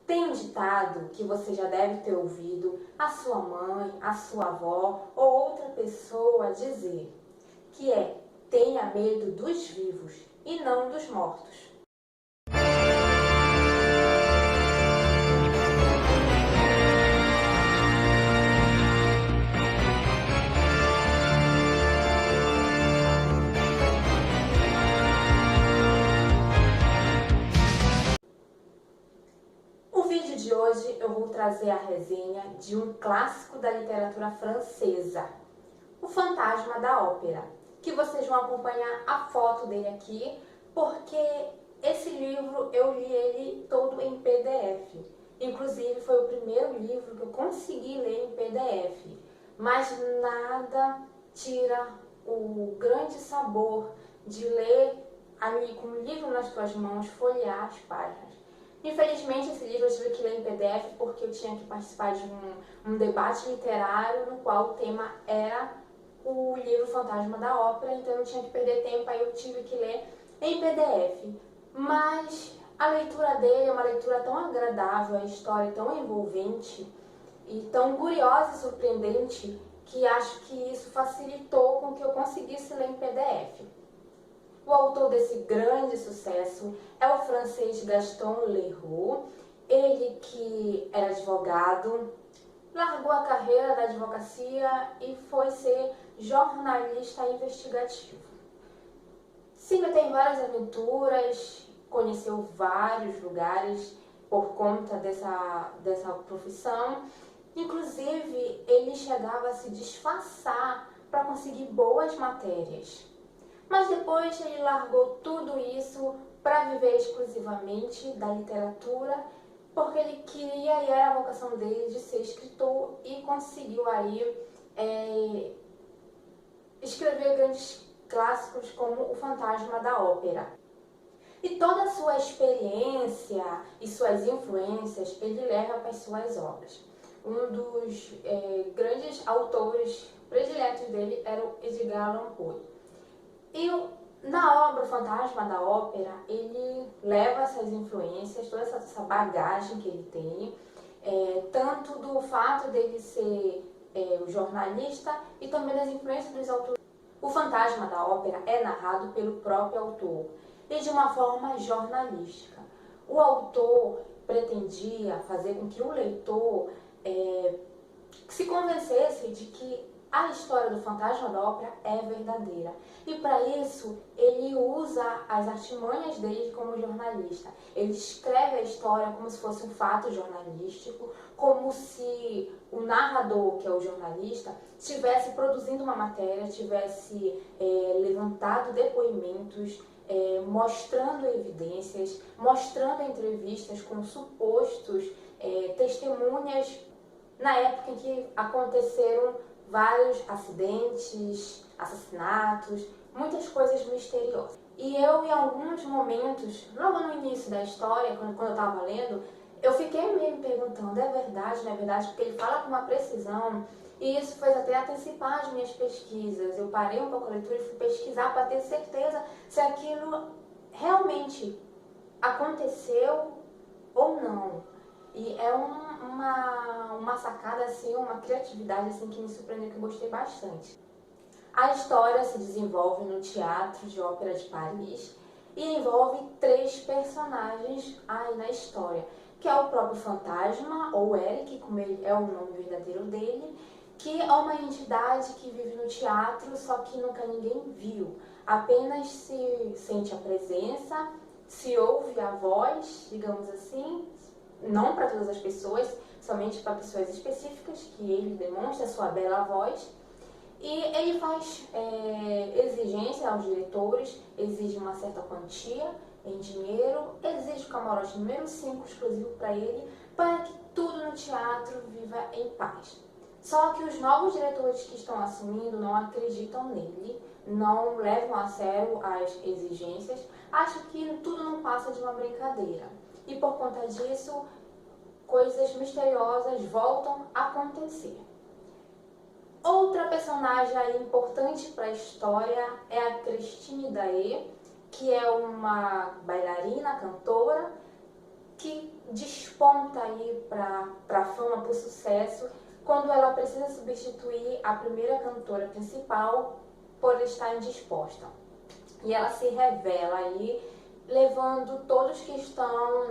Tem um ditado que você já deve ter ouvido a sua mãe, a sua avó ou outra pessoa dizer, que é: tenha medo dos vivos e não dos mortos. No vídeo de hoje eu vou trazer a resenha de um clássico da literatura francesa, O Fantasma da Ópera, que vocês vão acompanhar a foto dele aqui, porque esse livro eu li ele todo em PDF. Inclusive foi o primeiro livro que eu consegui ler em PDF, mas nada tira o grande sabor de ler ali com o livro nas tuas mãos, folhear as páginas. Infelizmente, esse livro eu tive que ler em PDF porque eu tinha que participar de um debate literário no qual o tema era o livro Fantasma da Ópera, então eu não tinha que perder tempo, aí eu tive que ler em PDF. Mas a leitura dele é uma leitura tão agradável, a história tão envolvente e tão curiosa e surpreendente que acho que isso facilitou com que eu conseguisse ler em PDF. O autor desse grande sucesso é o francês Gaston Leroux, ele que era advogado, largou a carreira da advocacia e foi ser jornalista investigativo. Se meteu em várias aventuras, conheceu vários lugares por conta dessa profissão. Inclusive, ele chegava a se disfarçar para conseguir boas matérias. Mas depois ele largou tudo isso para viver exclusivamente da literatura, porque ele queria e era a vocação dele de ser escritor e conseguiu aí escrever grandes clássicos como O Fantasma da Ópera. E toda a sua experiência e suas influências ele leva para as suas obras. Um dos grandes autores prediletos dele era o Edgar Allan Poe. E na obra O Fantasma da Ópera, ele leva essas influências, toda essa bagagem que ele tem, tanto do fato dele ser o jornalista e também das influências dos autores. O Fantasma da Ópera é narrado pelo próprio autor e de uma forma jornalística. O autor pretendia fazer com que o leitor se convencesse de que a história do Fantasma da Ópera é verdadeira. E para isso, ele usa as artimanhas dele como jornalista. Ele escreve a história como se fosse um fato jornalístico, como se o narrador, que é o jornalista, estivesse produzindo uma matéria, tivesse levantado depoimentos, mostrando evidências, mostrando entrevistas com supostos testemunhas na época em que aconteceram vários acidentes, assassinatos, muitas coisas misteriosas. E eu, em alguns momentos, logo no início da história, quando eu estava lendo, eu fiquei me perguntando, é verdade, não é verdade? Porque ele fala com uma precisão, e isso fez até antecipar as minhas pesquisas. Eu parei um pouco a leitura e fui pesquisar para ter certeza se aquilo realmente aconteceu ou não. E é uma sacada, assim, uma criatividade assim, que me surpreendeu, que eu gostei bastante. A história se desenvolve no Teatro de Ópera de Paris e envolve 3 personagens aí na história, que é o próprio fantasma, ou Eric, como ele é o nome verdadeiro dele, que é uma entidade que vive no teatro, só que nunca ninguém viu. Apenas se sente a presença, se ouve a voz, digamos assim, não para todas as pessoas, somente para pessoas específicas, que ele demonstra a sua bela voz. E ele faz exigência aos diretores, exige uma certa quantia em dinheiro, exige o camarote número 5 exclusivo para ele, para que tudo no teatro viva em paz. Só que os novos diretores que estão assumindo não acreditam nele, não levam a sério as exigências, acham que tudo não passa de uma brincadeira. E por conta disso, coisas misteriosas voltam a acontecer. Outra personagem importante para a história é a Christine Daae, que é uma bailarina, cantora, que desponta aí para a fama, para o sucesso, quando ela precisa substituir a primeira cantora principal por estar indisposta. E ela se revela aí, levando todos que estão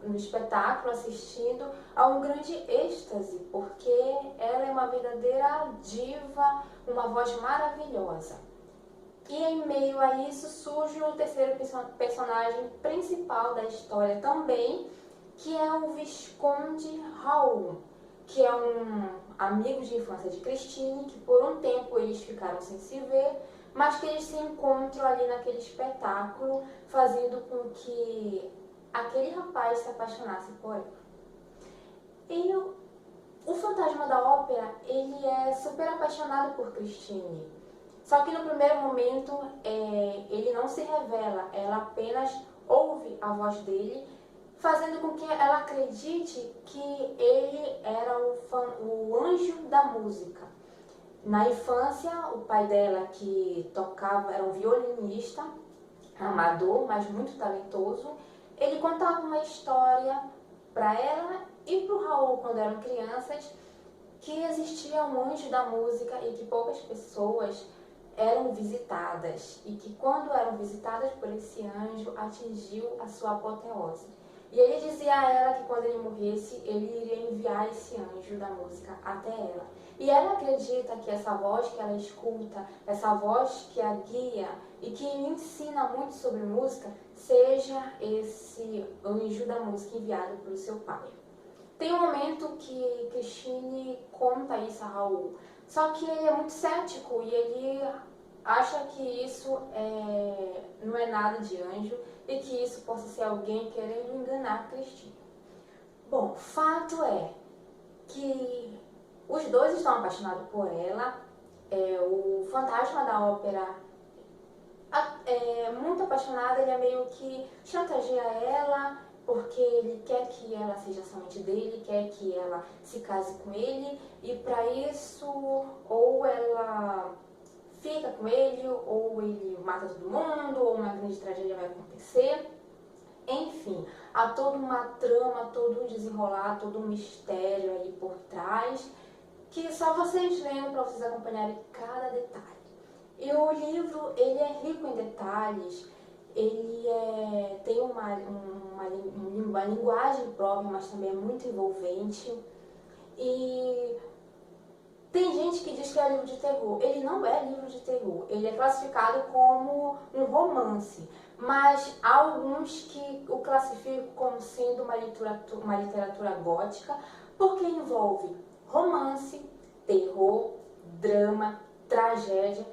no espetáculo assistindo a um grande êxtase, porque ela é uma verdadeira diva, uma voz maravilhosa. E em meio a isso surge o terceiro personagem principal da história também, que é o Visconde Raoul, que é um amigo de infância de Christine, que por um tempo eles ficaram sem se ver, mas que eles se encontram ali naquele espetáculo, fazendo com que aquele rapaz se apaixonasse por ela. E o fantasma da ópera, ele é super apaixonado por Christine. Só que no primeiro momento ele não se revela, ela apenas ouve a voz dele, fazendo com que ela acredite que ele era o anjo da música. Na infância, o pai dela, que tocava, era um violinista, amador, mas muito talentoso, ele contava uma história para ela e para o Raul, quando eram crianças, que existia um anjo da música e que poucas pessoas eram visitadas, e que quando eram visitadas por esse anjo, atingiu a sua apoteose. E ele dizia a ela que quando ele morresse, ele iria enviar esse anjo da música até ela. E ela acredita que essa voz que ela escuta, essa voz que a guia e que lhe ensina muito sobre música, seja esse anjo da música enviado pelo seu pai. Tem um momento que Christine conta isso a Raul, só que ele é muito cético e ele acha que isso não é nada de anjo e que isso possa ser alguém querendo enganar Christine. Bom, fato é que os dois estão apaixonados por ela. O fantasma da ópera muito apaixonado, ele é meio que chantageia ela, porque ele quer que ela seja somente dele, quer que ela se case com ele, e para isso ou ela fica com ele, ou ele mata todo mundo, ou uma grande tragédia vai acontecer. Enfim, há toda uma trama, todo um desenrolar, todo um mistério aí por trás, que só vocês lendo para vocês acompanharem cada detalhe. E o livro, ele é rico em detalhes, ele tem uma linguagem própria, mas também é muito envolvente. E tem gente que diz que é livro de terror. Ele não é livro de terror, ele é classificado como um romance, mas há alguns que o classificam como sendo uma literatura gótica, porque envolve romance, terror, drama, tragédia,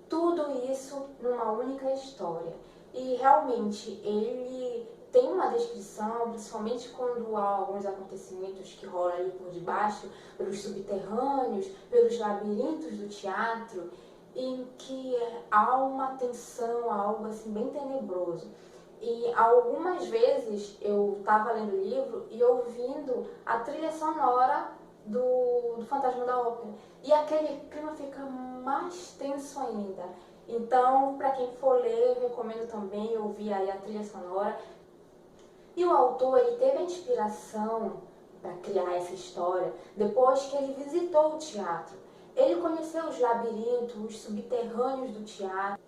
tudo isso numa única história. E realmente ele tem uma descrição, principalmente quando há alguns acontecimentos que rolam ali por debaixo, pelos subterrâneos, pelos labirintos do teatro, em que há uma tensão, algo assim bem tenebroso. E algumas vezes eu estava lendo o livro e ouvindo a trilha sonora do Fantasma da Ópera. E aquele clima fica mais tenso ainda. Então, para quem for ler, eu recomendo também ouvir aí a trilha sonora. E o autor, ele teve a inspiração para criar essa história depois que ele visitou o teatro. Ele conheceu os labirintos, os subterrâneos do teatro.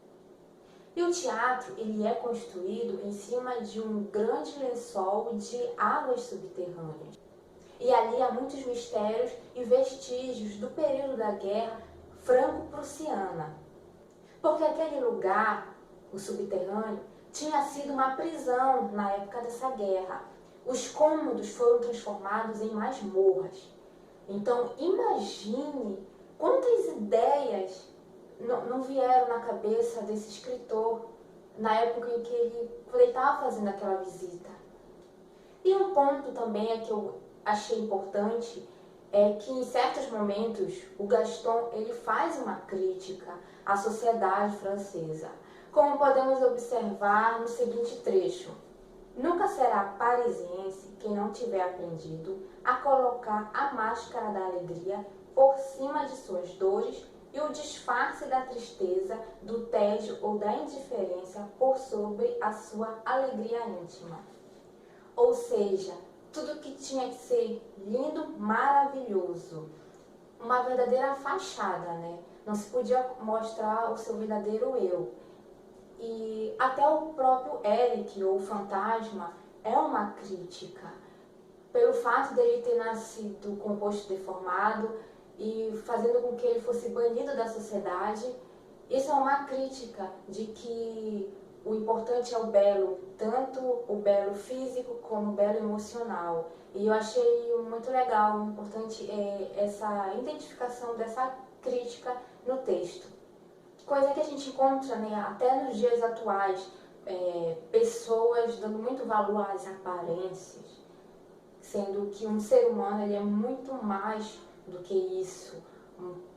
E o teatro, ele é construído em cima de um grande lençol de águas subterrâneas. E ali há muitos mistérios e vestígios do período da Guerra Franco-Prussiana. Porque aquele lugar, o subterrâneo, tinha sido uma prisão na época dessa guerra. Os cômodos foram transformados em masmorras. Então, imagine quantas ideias não vieram na cabeça desse escritor na época em que ele estava fazendo aquela visita. E um ponto também que eu achei importante é que em certos momentos o Gaston ele faz uma crítica à sociedade francesa, como podemos observar no seguinte trecho: nunca será parisiense quem não tiver aprendido a colocar a máscara da alegria por cima de suas dores e o disfarce da tristeza, do tédio ou da indiferença por sobre a sua alegria íntima. Ou seja, tudo que tinha que ser lindo, maravilhoso. Uma verdadeira fachada, né? Não se podia mostrar o seu verdadeiro eu. E até o próprio Eric, ou o fantasma, é uma crítica. Pelo fato dele ter nascido com o rosto deformado e fazendo com que ele fosse banido da sociedade, isso é uma crítica de que o importante é o belo, tanto o belo físico como o belo emocional. E eu achei muito legal, importante essa identificação dessa crítica no texto. Coisa que a gente encontra, né, até nos dias atuais, pessoas dando muito valor às aparências, sendo que um ser humano ele é muito mais do que isso,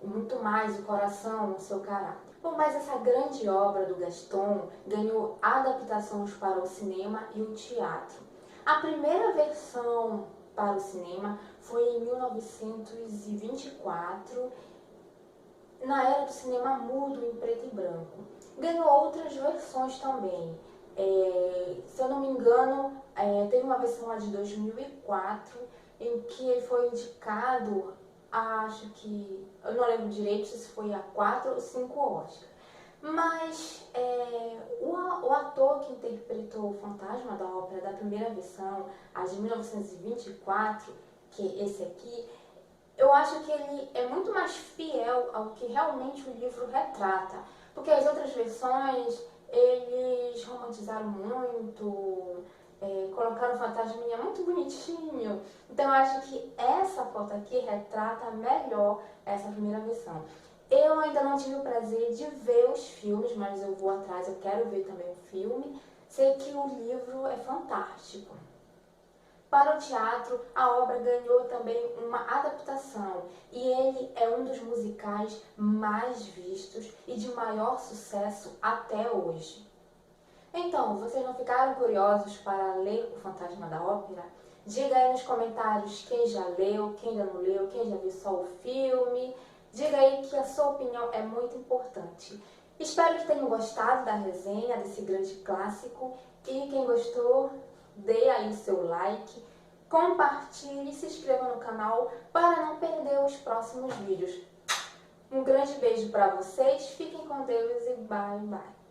muito mais o coração, o seu caráter. Bom, mas essa grande obra do Gaston ganhou adaptações para o cinema e o teatro. A primeira versão para o cinema foi em 1924, na era do cinema mudo em preto e branco. Ganhou outras versões também. Se eu não me engano, teve uma versão lá de 2004 em que ele foi indicado, acho que, eu não lembro direito se foi a 4 ou 5 Oscars. Mas o ator que interpretou o fantasma da ópera da primeira versão, a de 1924, que é esse aqui, eu acho que ele é muito mais fiel ao que realmente o livro retrata. Porque as outras versões, eles romantizaram muito, colocaram o fantasminha muito bonitinho. Então eu acho que essa foto aqui retrata melhor essa primeira versão. Eu ainda não tive o prazer de ver os filmes, mas eu vou atrás, eu quero ver também o filme. Sei que o livro é fantástico. Para o teatro, a obra ganhou também uma adaptação e ele é um dos musicais mais vistos e de maior sucesso até hoje. Então, vocês não ficaram curiosos para ler O Fantasma da Ópera? Diga aí nos comentários quem já leu, quem ainda não leu, quem já viu só o filme. Diga aí que a sua opinião é muito importante. Espero que tenham gostado da resenha desse grande clássico e quem gostou, dê aí o seu like, compartilhe e se inscreva no canal para não perder os próximos vídeos. Um grande beijo para vocês, fiquem com Deus e bye bye!